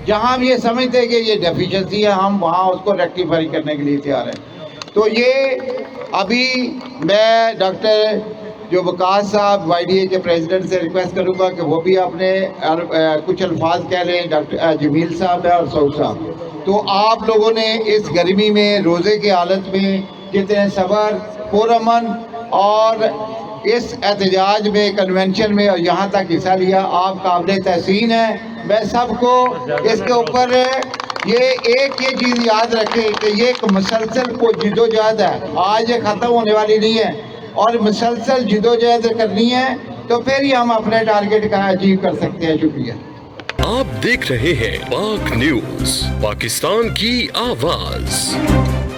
جہاں ہم یہ سمجھتے ہیں کہ یہ ڈیفیشنسی ہے ہم وہاں اس کو ریکٹیفائی کرنے کے لیے تیار ہیں. تو یہ ابھی میں ڈاکٹر جو وقاص صاحب وائی ڈی اے کے پریزیڈنٹ سے ریکویسٹ کروں گا کہ وہ بھی اپنے کچھ الفاظ کہہ لیں. ڈاکٹر جمیل صاحب ہے اور سعود صاحب. تو آپ لوگوں نے اس گرمی میں روزے کی حالت میں کتنے صبر پرامن اور اس احتجاج میں کنونشن میں اور یہاں تک حصہ لیا، آپ قابل تحسین ہیں. میں سب کو اس کے اوپر یہ چیز یاد رکھیں کہ یہ ایک مسلسل جد و جہد ہے، آج یہ ختم ہونے والی نہیں ہے اور مسلسل جد و جہد کرنی ہے تو پھر ہی ہم اپنے ٹارگٹ کا اچیو کر سکتے ہیں. شکریہ. آپ دیکھ رہے ہیں پاک نیوز، پاکستان کی آواز.